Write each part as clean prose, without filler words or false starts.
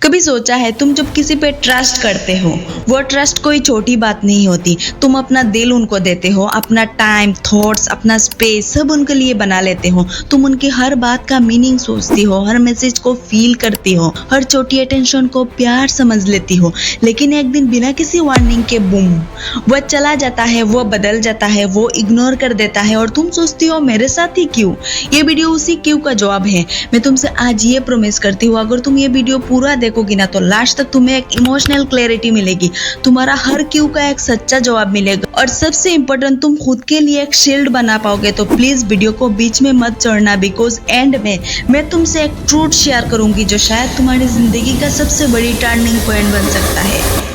कभी सोचा है तुम जब किसी पे ट्रस्ट करते हो, वो ट्रस्ट कोई छोटी बात नहीं होती। तुम अपना दिल उनको देते हो, अपना टाइम, थॉट्स, अपना स्पेस सब उनके लिए बना लेते हो। तुम उनकी हर बात का मीनिंग सोचती हो, हर मैसेज को फील करती हो, हर छोटी अटेंशन को प्यार समझ लेती हो। लेकिन एक दिन बिना किसी वार्निंग के बूम, वह चला जाता है, वो बदल जाता है, वो इग्नोर कर देता है और तुम सोचती हो मेरे साथ ही क्यों। ये वीडियो उसी क्यों का जवाब है। मैं तुमसे आज ये प्रॉमिस करती हूँ, अगर तुम ये वीडियो पूरा देखोगी ना तो लास्ट तक तुम्हें एक इमोशनल क्लैरिटी मिलेगी। तुम्हारा हर क्यों का एक सच्चा जवाब मिलेगा और सबसे इम्पोर्टेंट, तुम खुद के लिए एक शील्ड बना पाओगे। तो प्लीज वीडियो को बीच में मत छोड़ना, बिकॉज एंड में मैं तुमसे एक ट्रूथ शेयर करूंगी जो शायद तुम्हारी जिंदगी का सबसे बड़ी टर्निंग पॉइंट बन सकता है।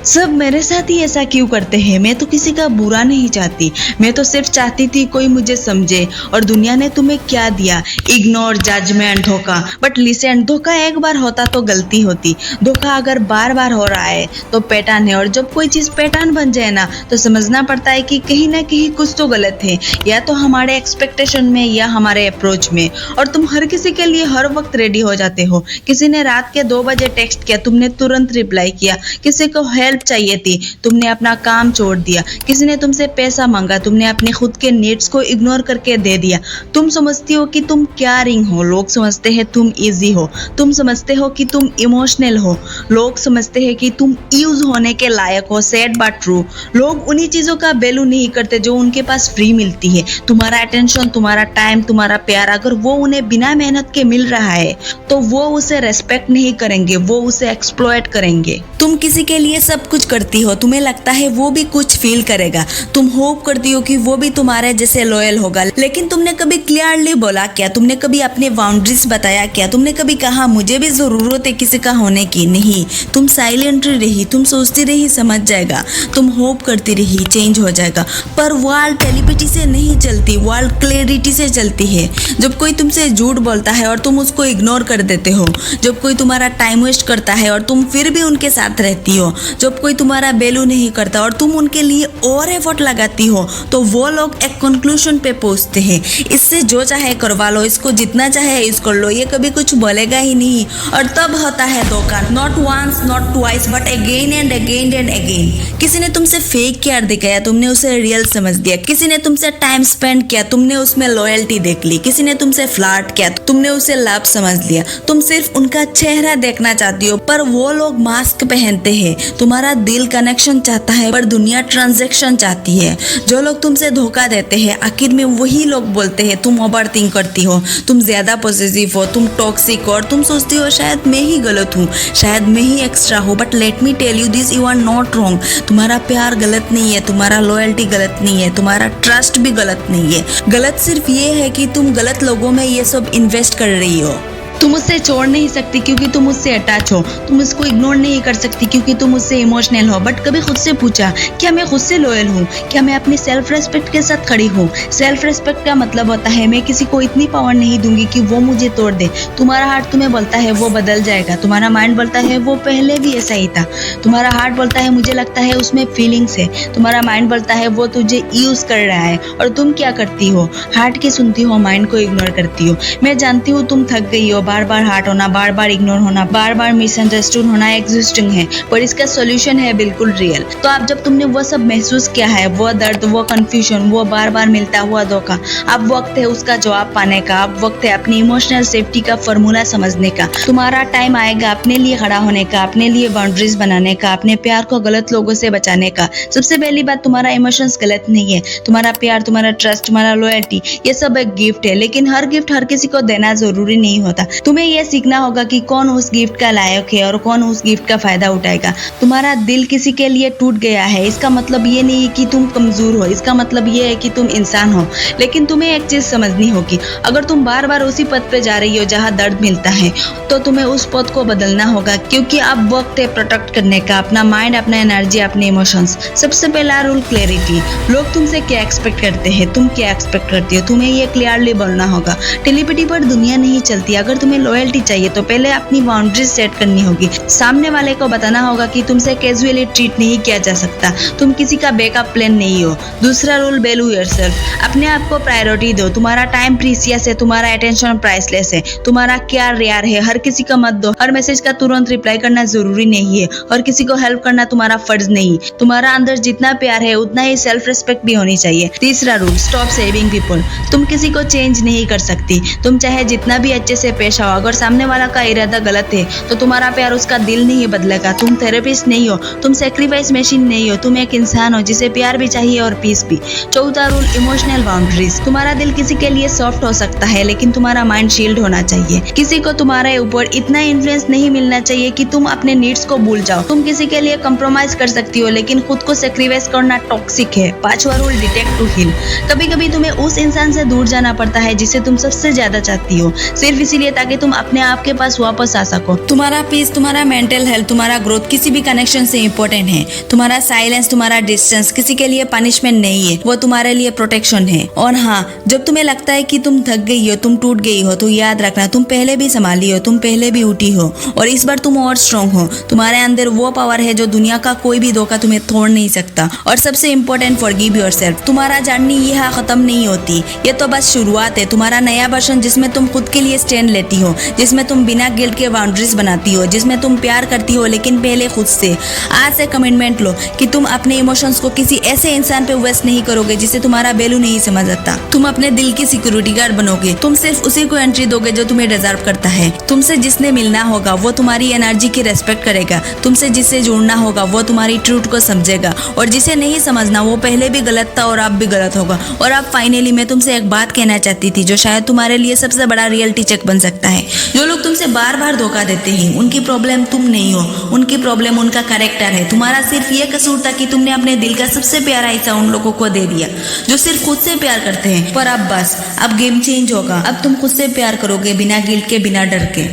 सब मेरे साथ ही ऐसा क्यों करते हैं। मैं तो किसी का बुरा नहीं चाहती, मैं तो सिर्फ चाहती थी कोई मुझे समझे। और दुनिया ने तुम्हें क्या दिया? इग्नोर, जजमेंट, धोखा। बट लिसन, धोखा एक बार होता तो गलती होती, धोखा अगर बार बार हो रहा है तो पैटर्न है। और जब कोई चीज पैटर्न बन जाए ना तो समझना पड़ता है कि कहीं ना कहीं कुछ तो गलत है, या तो हमारे एक्सपेक्टेशन में या हमारे अप्रोच में। और तुम हर किसी के लिए हर वक्त रेडी हो जाते हो। किसी ने रात के 2 बजे टेक्स्ट किया, तुमने तुरंत रिप्लाई किया। किसी को हेल्प चाहिए थी, तुमने अपना काम छोड़ दिया। किसी ने तुमसे पैसा मांगा, तुमने अपने खुद के नीड्स को इग्नोर करके दे दिया। तुम समझती हो कि तुम केयरिंग हो, लोग समझते हैं तुम इजी हो। तुम समझते हो कि तुम इमोशनल हो, लोग समझते हैं कि तुम यूज होने के लायक हो। सैड बट ट्रू, लोग उन्हीं चीजों का वैल्यू नहीं करते जो उनके पास फ्री मिलती है। तुम्हारा अटेंशन, तुम्हारा टाइम, तुम्हारा प्यार, अगर वो उन्हें बिना मेहनत के मिल रहा है तो वो उसे रेस्पेक्ट नहीं करेंगे, वो उसे एक्सप्लॉइट करेंगे। तुम किसी के लिए सब कुछ करती हो, तुम्हें लगता है वो भी कुछ फील करेगा। तुम होप करती हो कि वो भी तुम्हारे जैसे लॉयल होगा। लेकिन तुमने कभी क्लियरली बोला क्या? तुमने कभी अपने बाउंड्रीज बताया क्या? तुमने कभी कहा मुझे भी जरूरत है किसी का होने की? नहीं, तुम साइलेंट रही, तुम सोचती रही समझ जाएगा, तुम होप करती रही चेंज हो जाएगा। पर वर्ल्ड टेलीपैथी से नहीं चलती, वर्ल्ड क्लैरिटी से चलती है। जब कोई तुमसे झूठ बोलता है और तुम उसको इग्नोर कर देते हो, जब कोई तुम्हारा टाइम वेस्ट करता है और तुम फिर भी उनके साथ रहती हो, जब कोई तुम्हारा वैल्यू नहीं करता और तुम उनके लिए और एफर्ट लगाती हो, तो वो लोग एक कंक्लूजन पे पहुंचते हैं, इससे जो चाहे करवा लो, इसको जितना चाहे यूज कर लो, ये कभी कुछ बोलेगा ही नहीं। और तब होता है धोखा। Not once, not twice, but again and again and again. किसी ने तुमसे फेक केयर दिखाया, तुमने उसे रियल समझ दिया। किसी ने तुमसे टाइम स्पेंड किया, तुमने उसमें लॉयल्टी देख ली। किसी ने तुमसे फ्लर्ट किया, तुमने उसे लव समझ लिया। तुम सिर्फ उनका चेहरा देखना चाहती हो, पर वो लोग मास्क पहनते हैं। तुम्हारा दिल कनेक्शन चाहता है पर दुनिया ट्रांजैक्शन चाहती है। जो लोग तुमसे धोखा देते हैं आखिर में वही लोग बोलते हैं तुम ओवरथिंक करती हो, तुम ज्यादा पॉसेसिव हो, तुम टॉक्सिक हो, और तुम सोचती हो शायद मैं ही गलत हूँ, शायद मैं ही एक्स्ट्रा हूँ। But let me tell you this, you are not wrong. तुम्हारा प्यार गलत नहीं है, तुम्हारा लॉयल्टी गलत नहीं है, तुम्हारा ट्रस्ट भी गलत नहीं है। गलत सिर्फ ये है कि तुम गलत लोगों में ये सब इन्वेस्ट कर रही हो। तुम उससे छोड़ नहीं सकती क्योंकि तुम उससे अटैच हो। तुम उसको इग्नोर नहीं कर सकती क्योंकि तुम उससे इमोशनल हो। बट कभी खुद से पूछा, क्या मैं खुद से लॉयल हूँ? क्या मैं अपनी सेल्फ रेस्पेक्ट के साथ खड़ी हूँ? सेल्फ रेस्पेक्ट का मतलब होता है मैं किसी को इतनी पावर नहीं दूंगी कि वो मुझे तोड़ दे। तुम्हारा हार्ट तुम्हें बोलता है वो बदल जाएगा, तुम्हारा माइंड बोलता है वो पहले भी ऐसा ही था, तुम्हारा हार्ट बोलता है मुझे लगता है उसमें फीलिंग्स है, तुम्हारा माइंड बोलता है वो तुझे यूज कर रहा है। और तुम क्या करती हो? हार्ट की सुनती हो, माइंड को इग्नोर करती हो। मैं जानती हूँ तुम थक गई हो, बार बार हार्ट होना, बार बार इग्नोर होना, बार बार मिसअंडरस्टूड होना एग्जिस्टिंग है, पर इसका सॉल्यूशन है बिल्कुल रियल। तो अब जब तुमने वो सब महसूस किया है, वो दर्द, वो कंफ्यूजन, वो बार बार मिलता हुआ धोखा, अब वक्त है उसका जवाब पाने का। अब वक्त है अपनी इमोशनल सेफ्टी का फॉर्मूला समझने का। तुम्हारा टाइम आएगा अपने लिए खड़ा होने का, अपने लिए बाउंड्रीज बनाने का, अपने प्यार को गलत लोगों से बचाने का। सबसे पहली बात, तुम्हारा इमोशंस गलत नहीं है। तुम्हारा प्यार, तुम्हारा ट्रस्ट, तुम्हारा लॉयल्टी, ये सब एक गिफ्ट है। लेकिन हर गिफ्ट हर किसी को देना जरूरी नहीं होता। तुम्हें ये सीखना होगा कि कौन उस गिफ्ट का लायक है और कौन उस गिफ्ट का फायदा उठाएगा। तुम्हारा दिल किसी के लिए टूट गया है, इसका मतलब ये नहीं कि तुम कमजोर हो, इसका मतलब ये है कि तुम इंसान हो। लेकिन तुम्हें एक चीज समझनी होगी, अगर तुम बार बार उसी पथ पे जा रही हो जहाँ दर्द मिलता है, तो तुम्हें उस पथ को बदलना होगा। क्योंकि अब वक्त है प्रोटेक्ट करने का अपना माइंड, अपना एनर्जी, अपने इमोशंस। सबसे पहला रूल, क्लैरिटी। लोग तुमसे क्या एक्सपेक्ट करते हैं, तुम क्या एक्सपेक्ट करती हो, तुम्हें ये क्लियरली बोलना होगा। टेलीपैथी पर दुनिया नहीं चलती। अगर तुम्हें लॉयल्टी चाहिए तो पहले अपनी बाउंड्रीज सेट करनी होगी। सामने वाले को बताना होगा कि तुमसे कैजुअली ट्रीट नहीं किया जा सकता, तुम किसी का बैकअप प्लान नहीं हो। दूसरा रूल, वैल्यू योरसेल्फ। अपने आप को प्रायोरिटी दो। तुम्हारा टाइम प्रीसियस है, तुम्हारा अटेंशन प्राइसलेस है, तुम्हारा केयर रेयर है। हर किसी का मत दो। हर मैसेज का तुरंत रिप्लाई करना जरूरी नहीं है और किसी को हेल्प करना तुम्हारा फर्ज नहीं। तुम्हारा अंदर जितना प्यार है उतना ही सेल्फ रिस्पेक्ट भी होनी चाहिए। तीसरा रूल, स्टॉप सेविंग पीपल। तुम किसी को चेंज नहीं कर सकती। तुम चाहे जितना भी अच्छे से पेश आओ, अगर सामने वाला का इरादा गलत है तो तुम्हारा प्यार उसका दिल नहीं बदलेगा। तुम थेरेपिस्ट नहीं हो, तुम सेक्रीफाइस मशीन नहीं हो, तुम एक इंसान हो जिसे प्यार भी चाहिए और पीस भी। चौथा रूल, इमोशनल बाउंड्रीज। तुम्हारा दिल किसी के लिए सॉफ्ट हो सकता है लेकिन तुम्हारा माइंड शील्ड होना चाहिए। किसी को तुम्हारे ऊपर इतना इन्फ्लुएंस नहीं मिलना चाहिए कि तुम अपने नीड्स को भूल जाओ। तुम किसी के लिए कंप्रोमाइज कर सकती हो लेकिन खुद को सेक्रीफाइस करना टॉक्सिक है। पांचवा रूल, डिटेक्ट टू हील। कभी कभी तुम्हें उस इंसान से दूर जाना पड़ता है जिसे तुम सबसे ज्यादा चाहती हो, सिर्फ इसीलिए ताकि तुम अपने आप के पास वापस आ सको। तुम्हारा पीस, तुम्हारा मेंटल हेल्थ, तुम्हारा ग्रोथ किसी भी कनेक्शन से इंपॉर्टेंट है। तुम्हारा साइलेंस, तुम्हारा डिस्टेंस किसी के लिए पनिशमेंट नहीं है, वो तुम्हारे लिए प्रोटेक्शन है। और हाँ, जब तुम्हें लगता है कि तुम थक गई हो, तुम टूट गई हो, तो याद रखना तुम पहले भी संभाली हो, तुम पहले भी उठी हो और इस बार तुम और स्ट्रांग हो। तुम्हारे अंदर वो पावर है जो दुनिया का कोई भी धोखा तुम्हें तोड़ नहीं सकता। और सबसे इम्पोर्टेंट, फॉरगिव योरसेल्फ। तुम्हारा जर्नी यहाँ खत्म नहीं होती, ये तो बस शुरुआत है। तुम्हारा नया वर्जन जिसमें तुम खुद के लिए स्टैंड लेती हो, जिसमें तुम बिना गिल्ट के बाउंड्रीज बनाती हो, जिसमें तुम प्यार करती हो लेकिन पहले खुद से। आज से कमिटमेंट लो कि तुम अपने इमोशंस को किसी ऐसे इंसान पे वेस्ट नहीं करोगे जिसे तुम्हारा वैल्यू नहीं समझ आता। तुम अपने दिल की सिक्योरिटी गार्ड बनोगे। तुम सिर्फ उसी को एंट्री दोगे जो तुम्हें डिजर्व करता है। तुमसे जिसने मिलना होगा वो तुम्हारी एनर्जी की रेस्पेक्ट करेगा। तुमसे जिससे जुड़ना होगा वो तुम्हारी ट्रूथ को समझेगा और जिसे नहीं समझना वो पहले भी गलत था और अब भी गलत होगा। और अब फाइनली मैं तुमसे एक बात कहना चाहती थी जो शायद तुम्हारे लिए सबसे बड़ा रियलिटी चेक बन सकता है। जो लोग तुमसे बार बार धोखा देते हैं उनकी प्रॉब्लम तुम नहीं हो, उनकी प्रॉब्लम उनका कैरेक्टर है। तुम्हारा सिर्फ ये कसूर था कि तुमने अपने दिल का सबसे प्यारा हिस्सा उन लोगों को दे दिया जो सिर्फ खुद से प्यार करते हैं। पर अब बस, अब गेम चेंज होगा। अब तुम खुद से प्यार करोगे बिना गिल्ट के, बिना डर के।